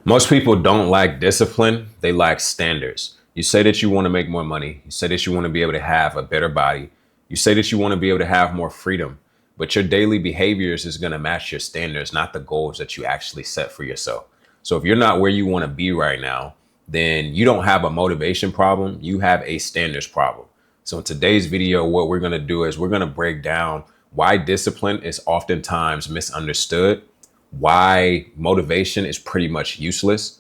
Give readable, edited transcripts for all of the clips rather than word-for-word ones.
Most people don't lack discipline, they lack standards. You say that you want to make more money. You say that you want to be able to have a better body. You say that you want to be able to have more freedom, but your daily behaviors is going to match your standards, not the goals that you actually set for yourself. So if you're not where you want to be right now, then you don't have a motivation problem. You have a standards problem. So in today's video, what we're going to do is we're going to break down why discipline is oftentimes misunderstood, why motivation is pretty much useless,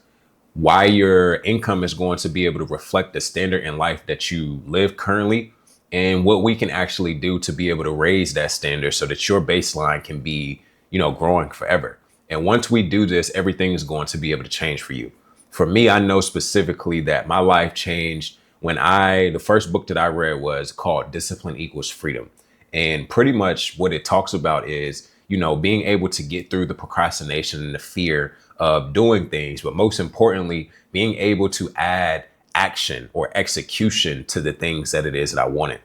why your income is going to be able to reflect the standard in life that you live currently, and what we can actually do to be able to raise that standard so that your baseline can be, growing forever. And once we do this, everything is going to be able to change for you. For me, I know specifically that my life changed when the first book that I read was called Discipline Equals Freedom. And pretty much what it talks about is, being able to get through the procrastination and the fear of doing things, but most importantly, being able to add action or execution to the things that it is that I wanted.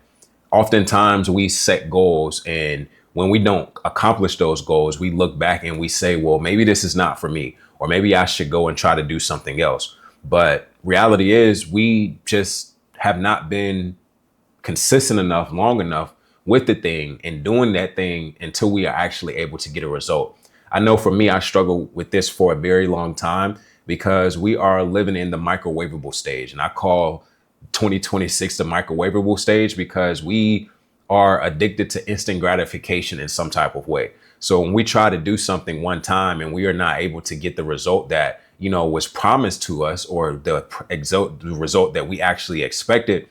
Oftentimes we set goals, and when we don't accomplish those goals, we look back and we say, well, maybe this is not for me, or maybe I should go and try to do something else. But reality is we just have not been consistent enough, long enough with the thing and doing that thing until we are actually able to get a result. I know for me, I struggled with this for a very long time because we are living in the microwavable stage. And I call 2026 the microwavable stage because we are addicted to instant gratification in some type of way. So when we try to do something one time and we are not able to get the result that, was promised to us, or the result that we actually expected,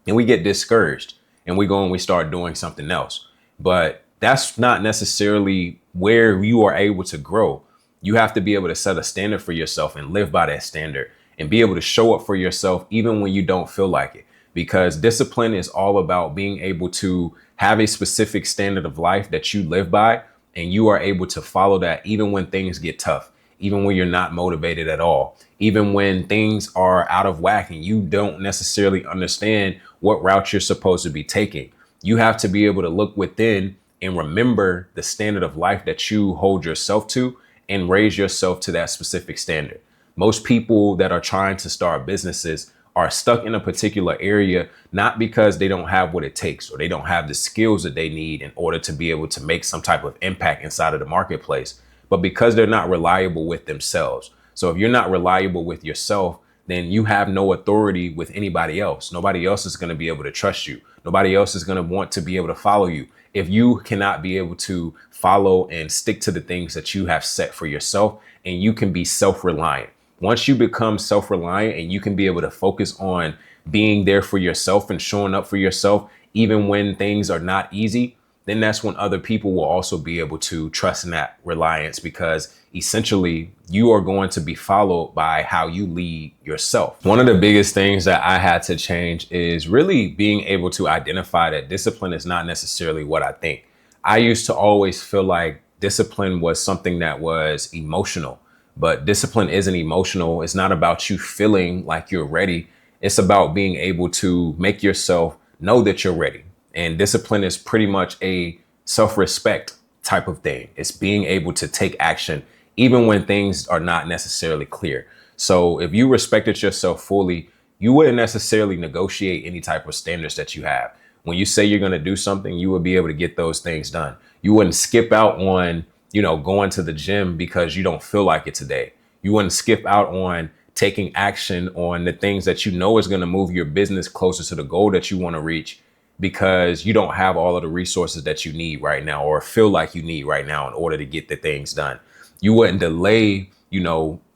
and we get discouraged and we go and we start doing something else. But that's not necessarily where you are able to grow. You have to be able to set a standard for yourself and live by that standard and be able to show up for yourself even when you don't feel like it. Because discipline is all about being able to have a specific standard of life that you live by, and you are able to follow that even when things get tough, even when you're not motivated at all, even when things are out of whack and you don't necessarily understand what route you're supposed to be taking. You have to be able to look within and remember the standard of life that you hold yourself to and raise yourself to that specific standard. Most people that are trying to start businesses are stuck in a particular area, not because they don't have what it takes or they don't have the skills that they need in order to be able to make some type of impact inside of the marketplace, but because they're not reliable with themselves. So if you're not reliable with yourself, then you have no authority with anybody else. Nobody else is going to be able to trust you. Nobody else is going to want to be able to follow you. If you cannot be able to follow and stick to the things that you have set for yourself, and you can be self-reliant. Once you become self-reliant and you can be able to focus on being there for yourself and showing up for yourself, even when things are not easy, then that's when other people will also be able to trust in that reliance, because essentially you are going to be followed by how you lead yourself. One of the biggest things that I had to change is really being able to identify that discipline is not necessarily what I think. I used to always feel like discipline was something that was emotional, but discipline isn't emotional. It's not about you feeling like you're ready. It's about being able to make yourself know that you're ready. And discipline is pretty much a self-respect type of thing. It's being able to take action even when things are not necessarily clear. So if you respected yourself fully, you wouldn't necessarily negotiate any type of standards that you have. When you say you're going to do something, you would be able to get those things done. You wouldn't skip out on, going to the gym because you don't feel like it today. You wouldn't skip out on taking action on the things that you know is going to move your business closer to the goal that you want to reach, because you don't have all of the resources that you need right now or feel like you need right now in order to get the things done. You wouldn't delay,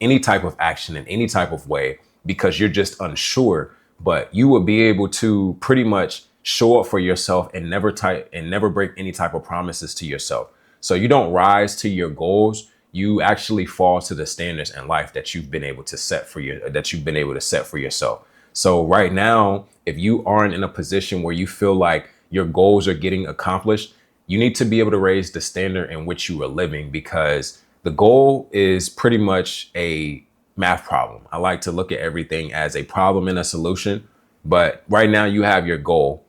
any type of action in any type of way because you're just unsure, but you would be able to pretty much show up for yourself and never break any type of promises to yourself. So you don't rise to your goals. You actually fall to the standards in life that you've been able to set for yourself. So right now, if you aren't in a position where you feel like your goals are getting accomplished, you need to be able to raise the standard in which you are living, because the goal is pretty much a math problem. I like to look at everything as a problem and a solution. But right now you have your goal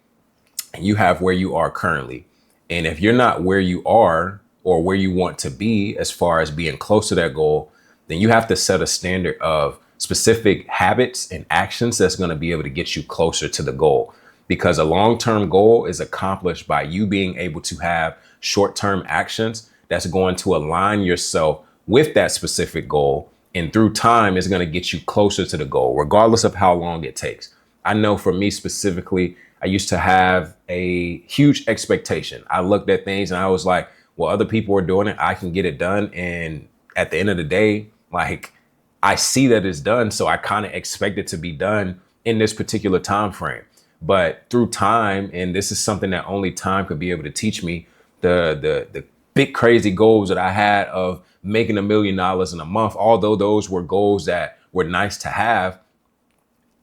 and you have where you are currently. And if you're not where you are or where you want to be as far as being close to that goal, then you have to set a standard of specific habits and actions that's going to be able to get you closer to the goal. Because a long-term goal is accomplished by you being able to have short-term actions that's going to align yourself with that specific goal. And through time, is going to get you closer to the goal, regardless of how long it takes. I know for me specifically, I used to have a huge expectation. I looked at things and I was like, well, other people are doing it. I can get it done. And at the end of the day, like, I see that it's done. So I kind of expect it to be done in this particular time frame. But through time, and this is something that only time could be able to teach me, the big crazy goals that I had of making $1 million in a month, although those were goals that were nice to have,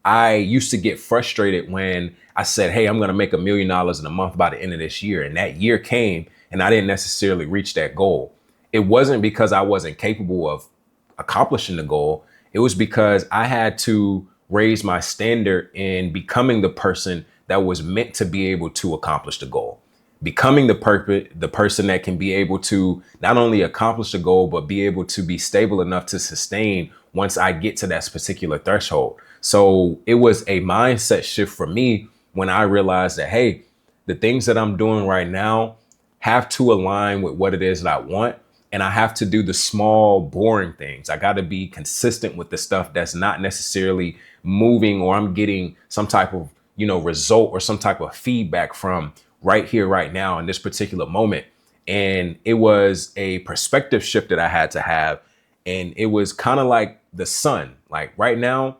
I used to get frustrated when I said, hey, I'm going to make $1 million in a month by the end of this year. And that year came and I didn't necessarily reach that goal. It wasn't because I wasn't capable of accomplishing the goal. It was because I had to raise my standard in becoming the person that was meant to be able to accomplish the goal. Becoming the person that can be able to not only accomplish the goal, but be able to be stable enough to sustain once I get to that particular threshold. So it was a mindset shift for me when I realized that, hey, the things that I'm doing right now have to align with what it is that I want. And I have to do the small, boring things. I got to be consistent with the stuff that's not necessarily moving, or I'm getting some type of, result or some type of feedback from right here, right now in this particular moment. And it was a perspective shift that I had to have. And it was kind of like the sun. Like right now,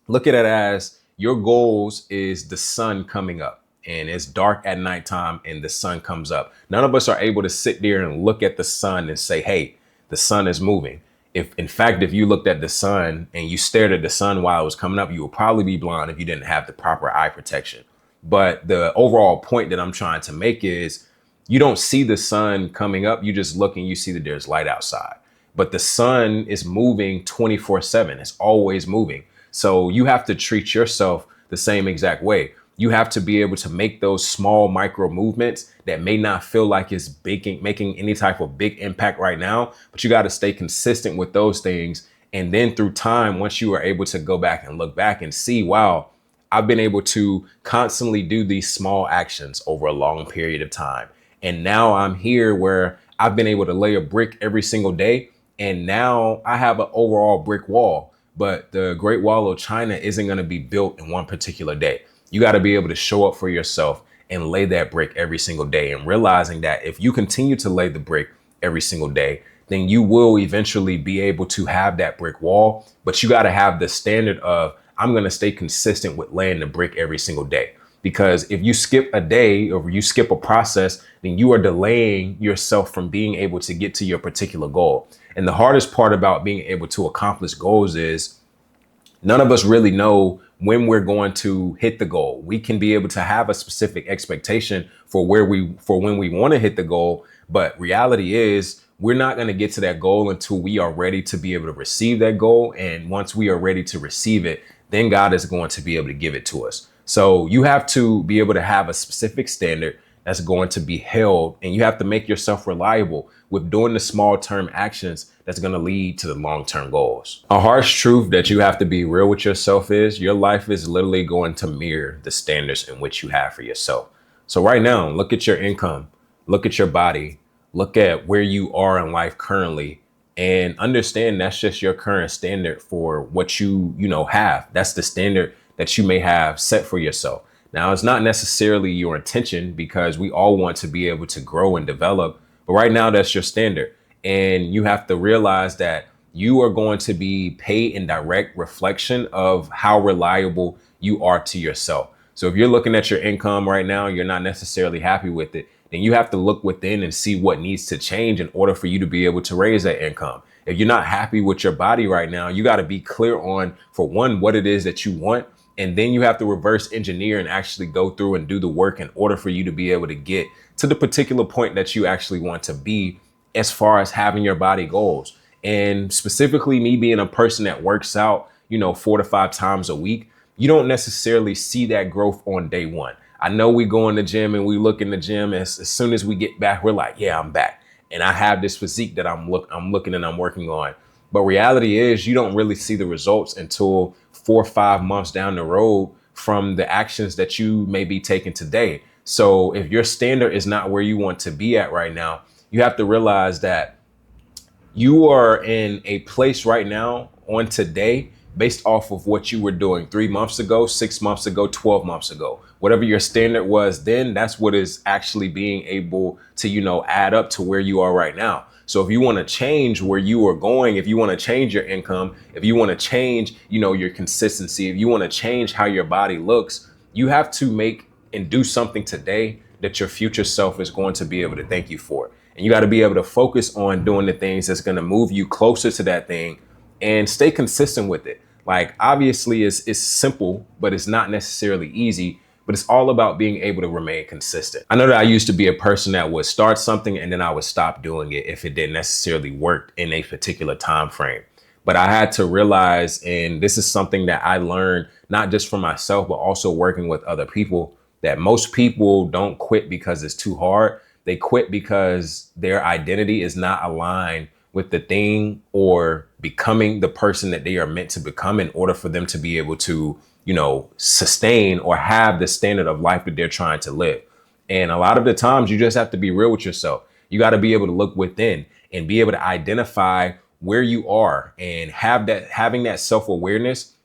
look at it as your goals is the sun coming up, and it's dark at nighttime and the sun comes up. None of us are able to sit there and look at the sun and say, hey, the sun is moving. If you looked at the sun and you stared at the sun while it was coming up, you would probably be blind if you didn't have the proper eye protection. But the overall point that I'm trying to make is you don't see the sun coming up. You just look and you see that there's light outside. But the sun is moving 24/7. It's always moving. So you have to treat yourself the same exact way. You have to be able to make those small micro movements that may not feel like it's making any type of big impact right now, but you got to stay consistent with those things. And then through time, once you are able to go back and look back and see, wow, I've been able to constantly do these small actions over a long period of time. And now I'm here where I've been able to lay a brick every single day. And now I have an overall brick wall. But the Great Wall of China isn't going to be built in one particular day. You got to be able to show up for yourself and lay that brick every single day, and realizing that if you continue to lay the brick every single day, then you will eventually be able to have that brick wall. But you got to have the standard of, I'm going to stay consistent with laying the brick every single day. Because if you skip a day or you skip a process, then you are delaying yourself from being able to get to your particular goal. And the hardest part about being able to accomplish goals is none of us really know when we're going to hit the goal. We can be able to have a specific expectation for when we want to hit the goal. But reality is we're not going to get to that goal until we are ready to be able to receive that goal. And once we are ready to receive it, then God is going to be able to give it to us. So you have to be able to have a specific standard that's going to be held, and you have to make yourself reliable with doing the small term actions that's going to lead to the long term goals. A harsh truth that you have to be real with yourself is your life is literally going to mirror the standards in which you have for yourself. So right now, look at your income, look at your body, look at where you are in life currently, and understand that's just your current standard for what you have. That's the standard that you may have set for yourself. Now, it's not necessarily your intention, because we all want to be able to grow and develop. But right now, that's your standard. And you have to realize that you are going to be paid in direct reflection of how reliable you are to yourself. So if you're looking at your income right now, you're not necessarily happy with it, then you have to look within and see what needs to change in order for you to be able to raise that income. If you're not happy with your body right now, you got to be clear on, for one, what it is that you want. And then you have to reverse engineer and actually go through and do the work in order for you to be able to get to the particular point that you actually want to be as far as having your body goals. And specifically me being a person that works out, 4 to 5 times a week, you don't necessarily see that growth on day one. I know we go in the gym and we look in the gym as soon as we get back, we're like, yeah, I'm back. And I have this physique that I'm looking and I'm working on. But reality is you don't really see the results until 4 or 5 months down the road from the actions that you may be taking today. So if your standard is not where you want to be at right now, you have to realize that you are in a place right now on today based off of what you were doing 3 months ago, 6 months ago, 12 months ago. Whatever your standard was then, that's what is actually being able to, add up to where you are right now. So if you want to change where you are going, if you want to change your income, if you want to change, your consistency, if you want to change how your body looks, you have to make and do something today that your future self is going to be able to thank you for. And you got to be able to focus on doing the things that's going to move you closer to that thing and stay consistent with it. Like, obviously, it's simple, but it's not necessarily easy. But it's all about being able to remain consistent. I know that I used to be a person that would start something and then I would stop doing it if it didn't necessarily work in a particular time frame. But I had to realize, and this is something that I learned not just for myself, but also working with other people, that most people don't quit because it's too hard. They quit because their identity is not aligned with the thing or becoming the person that they are meant to become in order for them to be able to, sustain or have the standard of life that they're trying to live. And a lot of the times you just have to be real with yourself. You got to be able to look within and be able to identify where you are, and having that self-awareness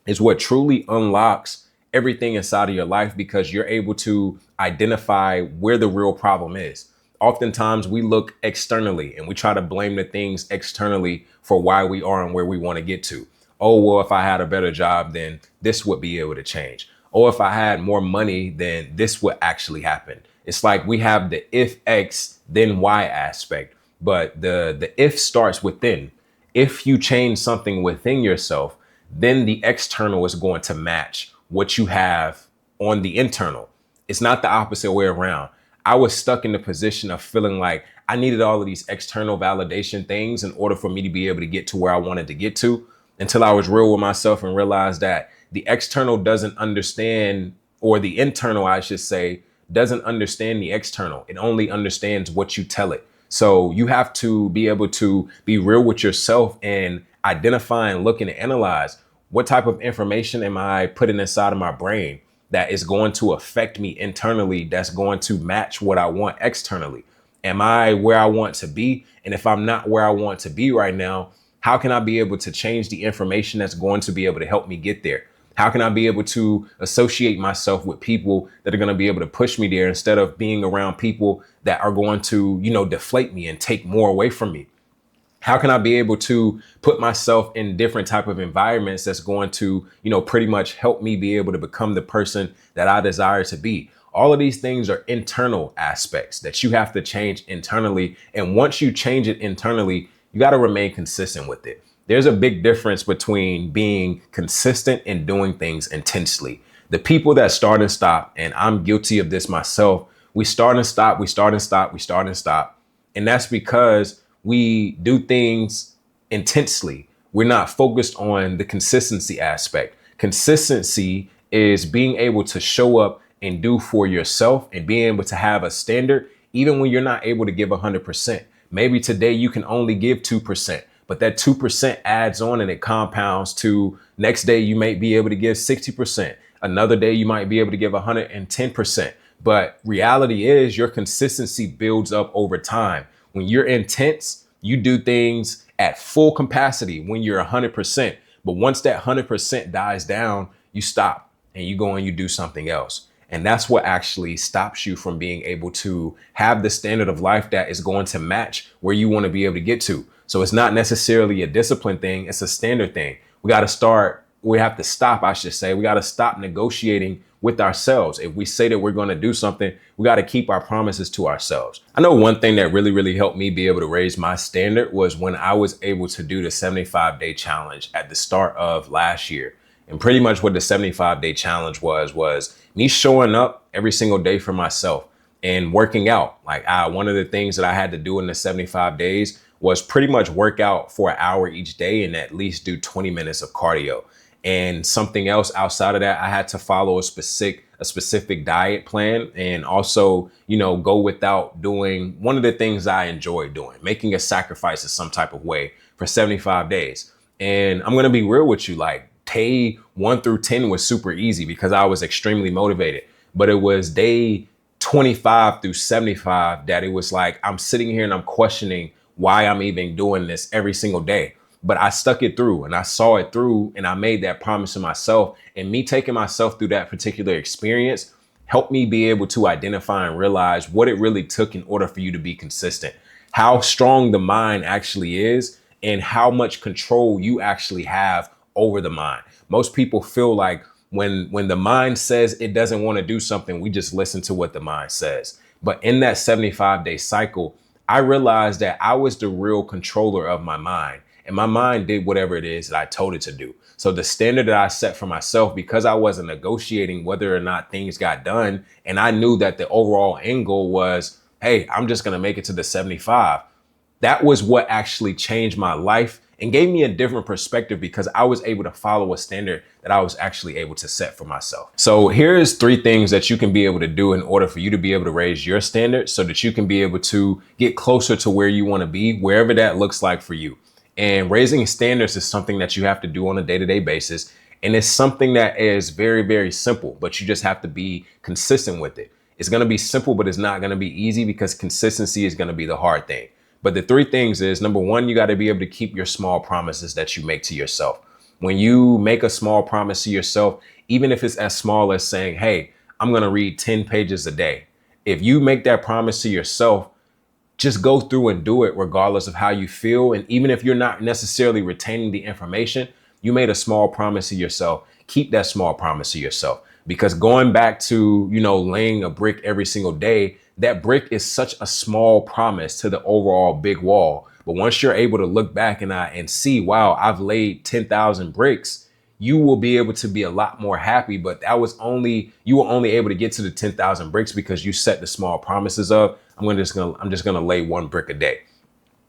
is what truly unlocks everything inside of your life, because you're able to identify where the real problem is. Oftentimes we look externally and we try to blame the things externally for why we are and where we want to get to. Oh, well, if I had a better job, then this would be able to change. Oh, if I had more money, then this would actually happen. It's like we have the if X, then Y aspect, but the if starts within. If you change something within yourself, then the external is going to match what you have on the internal. It's not the opposite way around. I was stuck in the position of feeling like I needed all of these external validation things in order for me to be able to get to where I wanted to get to, until I was real with myself and realized that the external doesn't understand, or the internal, I should say, doesn't understand the external. It only understands what you tell it. So you have to be able to be real with yourself and identify and look and analyze, what type of information am I putting inside of my brain that is going to affect me internally, that's going to match what I want externally? Am I where I want to be? And if I'm not where I want to be right now, how can I be able to change the information that's going to be able to help me get there? How can I be able to associate myself with people that are going to be able to push me there, instead of being around people that are going to, deflate me and take more away from me? How can I be able to put myself in different type of environments that's going to, pretty much help me be able to become the person that I desire to be? All of these things are internal aspects that you have to change internally. And once you change it internally, you got to remain consistent with it. There's a big difference between being consistent and doing things intensely. The people that start and stop, and I'm guilty of this myself, we start and stop, we start and stop, we start and stop. And that's because we do things intensely. We're not focused on the consistency aspect. Consistency is being able to show up and do for yourself, and being able to have a standard, even when you're not able to give 100%. Maybe today you can only give 2%, but that 2% adds on and it compounds to next day you might be able to give 60%. Another day you might be able to give 110%. But reality is your consistency builds up over time. When you're intense, you do things at full capacity when you're 100%. But once that 100% dies down, you stop and you go and you do something else. And that's what actually stops you from being able to have the standard of life that is going to match where you want to be able to get to. So it's not necessarily a discipline thing. It's a standard thing. We have to stop, I should say. We got to stop negotiating with ourselves. If we say that we're going to do something, we got to keep our promises to ourselves. I know one thing that really, really helped me be able to raise my standard was when I was able to do the 75-day challenge at the start of last year. And pretty much what the 75-day challenge was me showing up every single day for myself and working out. Like one of the things that I had to do in the 75 days was pretty much work out for an hour each day and at least do 20 minutes of cardio. And something else outside of that, I had to follow a specific diet plan, and also, go without doing one of the things I enjoy doing, making a sacrifice in some type of way for 75 days. And I'm going to be real with you. Like day 1 through 10 was super easy because I was extremely motivated. But it was day 25 through 75 that it was like I'm sitting here and I'm questioning why I'm even doing this every single day. But I stuck it through and I saw it through and I made that promise to myself. And me taking myself through that particular experience helped me be able to identify and realize what it really took in order for you to be consistent, how strong the mind actually is, and how much control you actually have over the mind. Most people feel like when the mind says it doesn't want to do something, we just listen to what the mind says. But in that 75-day cycle, I realized that I was the real controller of my mind. And my mind did whatever it is that I told it to do. So the standard that I set for myself, because I wasn't negotiating whether or not things got done, and I knew that the overall end goal was, hey, I'm just going to make it to the 75. That was what actually changed my life and gave me a different perspective because I was able to follow a standard that I was actually able to set for myself. So here's 3 things that you can be able to do in order for you to be able to raise your standards so that you can be able to get closer to where you want to be, wherever that looks like for you. And raising standards is something that you have to do on a day-to-day basis. And it's something that is very, very simple, but you just have to be consistent with it. It's going to be simple, but it's not going to be easy because consistency is going to be the hard thing. But the 3 things is, number 1, you got to be able to keep your small promises that you make to yourself. When you make a small promise to yourself, even if it's as small as saying, hey, I'm going to read 10 pages a day. If you make that promise to yourself, just go through and do it regardless of how you feel. And even if you're not necessarily retaining the information, you made a small promise to yourself. Keep that small promise to yourself, because going back to, laying a brick every single day, that brick is such a small promise to the overall big wall. But once you're able to look back and see, wow, I've laid 10,000 bricks, you will be able to be a lot more happy. But you were only able to get to the 10,000 bricks because you set the small promises of, I'm just gonna lay 1 brick a day.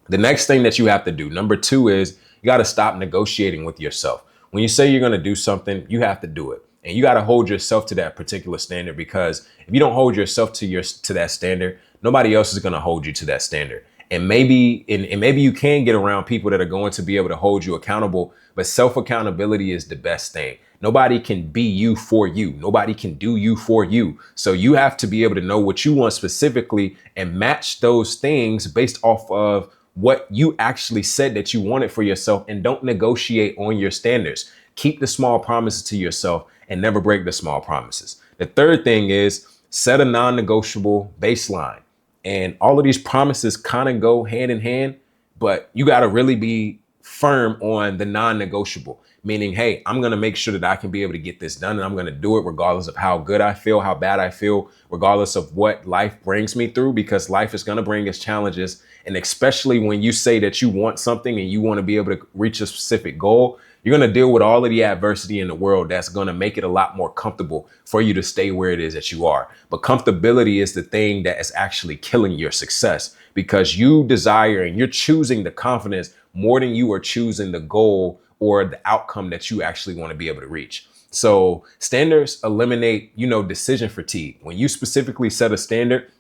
The next thing that you have to do, number 2, is you got to stop negotiating with yourself. When you say you're going to do something, you have to do it. And you got to hold yourself to that particular standard, because if you don't hold yourself to that standard, nobody else is going to hold you to that standard. And maybe you can get around people that are going to be able to hold you accountable, but self-accountability is the best thing. Nobody can be you for you. Nobody can do you for you. So you have to be able to know what you want specifically and match those things based off of what you actually said that you wanted for yourself, and don't negotiate on your standards. Keep the small promises to yourself and never break the small promises. The third thing is set a non-negotiable baseline. And all of these promises kind of go hand in hand, but you got to really be firm on the non-negotiable, meaning, hey, I'm going to make sure that I can be able to get this done, and I'm going to do it regardless of how good I feel, how bad I feel, regardless of what life brings me through, because life is going to bring us challenges. And especially when you say that you want something and you want to be able to reach a specific goal, you're going to deal with all of the adversity in the world that's going to make it a lot more comfortable for you to stay where it is that you are. But comfortability is the thing that is actually killing your success, because you desire and you're choosing the confidence more than you are choosing the goal or the outcome that you actually want to be able to reach. So standards eliminate, decision fatigue. When you specifically set a standard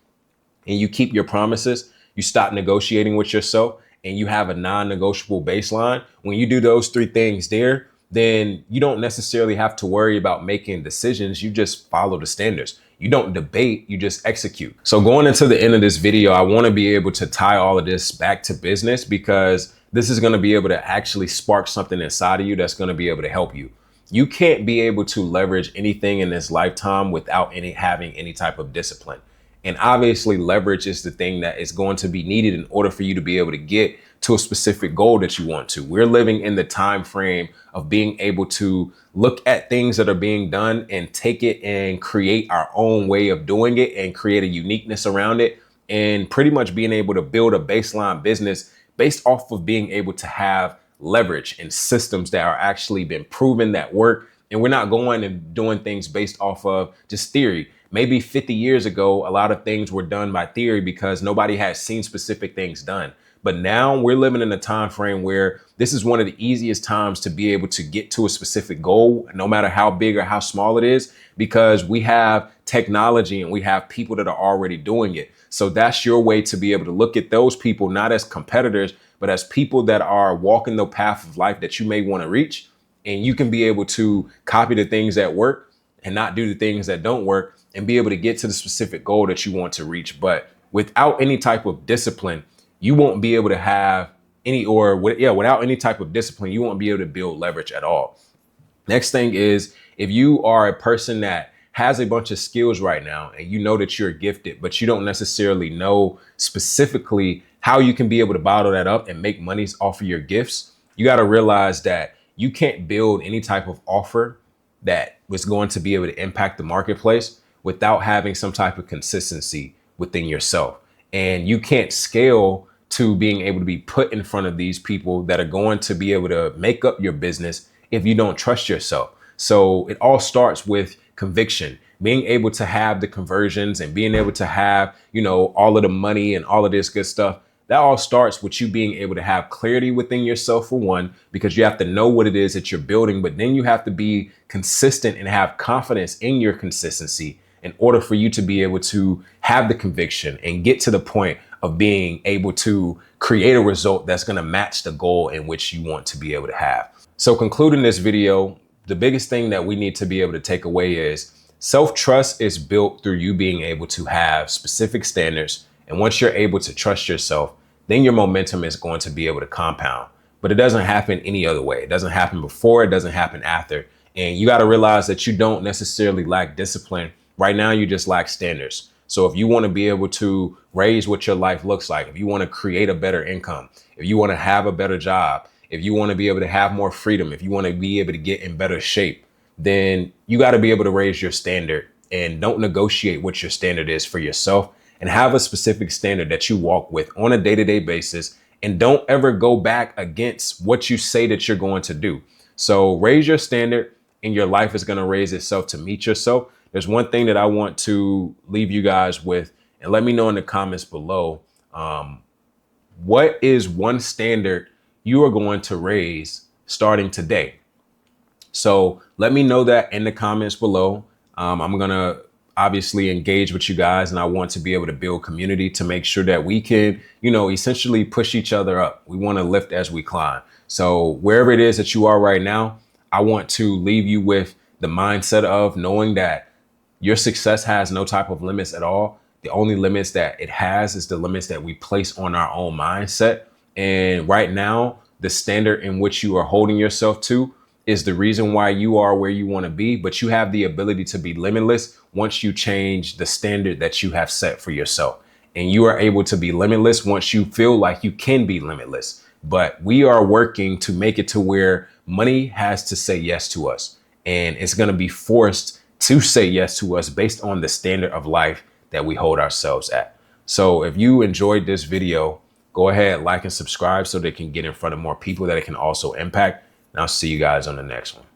and you keep your promises, you stop negotiating with yourself, and you have a non-negotiable baseline. When you do those 3 things there, then you don't necessarily have to worry about making decisions. You just follow the standards. You don't debate, you just execute. So going into the end of this video, I want to be able to tie all of this back to business, because this is going to be able to actually spark something inside of you that's going to be able to help you. You can't be able to leverage anything in this lifetime without having any type of discipline. And obviously leverage is the thing that is going to be needed in order for you to be able to get to a specific goal that you want to. We're living in the time frame of being able to look at things that are being done and take it and create our own way of doing it and create a uniqueness around it, and pretty much being able to build a baseline business based off of being able to have leverage and systems that are actually been proven that work. And we're not going and doing things based off of just theory. Maybe 50 years ago, a lot of things were done by theory because nobody had seen specific things done. But now we're living in a time frame where this is one of the easiest times to be able to get to a specific goal, no matter how big or how small it is, because we have technology and we have people that are already doing it. So that's your way to be able to look at those people, not as competitors, but as people that are walking the path of life that you may want to reach. And you can be able to copy the things that work and not do the things that don't work and be able to get to the specific goal that you want to reach. But without any type of discipline, you won't be able to have without any type of discipline, you won't be able to build leverage at all. Next thing is, if you are a person that has a bunch of skills right now and you know that you're gifted, but you don't necessarily know specifically how you can be able to bottle that up and make monies off of your gifts, you got to realize that you can't build any type of offer that was going to be able to impact the marketplace without having some type of consistency within yourself. And you can't scale to being able to be put in front of these people that are going to be able to make up your business if you don't trust yourself. So it all starts with conviction, being able to have the conversions and being able to have, all of the money and all of this good stuff. That all starts with you being able to have clarity within yourself, for one, because you have to know what it is that you're building, but then you have to be consistent and have confidence in your consistency in order for you to be able to have the conviction and get to the point of being able to create a result that's going to match the goal in which you want to be able to have. So concluding this video, the biggest thing that we need to be able to take away is self-trust is built through you being able to have specific standards. And once you're able to trust yourself, then your momentum is going to be able to compound. But it doesn't happen any other way. It doesn't happen before, it doesn't happen after. And you got to realize that you don't necessarily lack discipline. Right now, you just lack standards. So if you want to be able to raise what your life looks like, if you want to create a better income, if you want to have a better job, if you want to be able to have more freedom, if you want to be able to get in better shape, then you got to be able to raise your standard and don't negotiate what your standard is for yourself, and have a specific standard that you walk with on a day-to-day basis. And don't ever go back against what you say that you're going to do. So raise your standard and your life is going to raise itself to meet yourself. There's one thing that I want to leave you guys with, and let me know in the comments below. What is one standard you are going to raise starting today? So let me know that in the comments below. I'm going to obviously engage with you guys, and I want to be able to build community to make sure that we can, essentially push each other up. We want to lift as we climb. So wherever it is that you are right now, I want to leave you with the mindset of knowing that your success has no type of limits at all. The only limits that it has is the limits that we place on our own mindset. And right now, the standard in which you are holding yourself to is the reason why you are where you want to be, but you have the ability to be limitless once you change the standard that you have set for yourself. And you are able to be limitless once you feel like you can be limitless. But we are working to make it to where money has to say yes to us, and it's going to be forced to say yes to us based on the standard of life that we hold ourselves at. So if you enjoyed this video, go ahead, like and subscribe so they can get in front of more people that it can also impact. And I'll see you guys on the next one.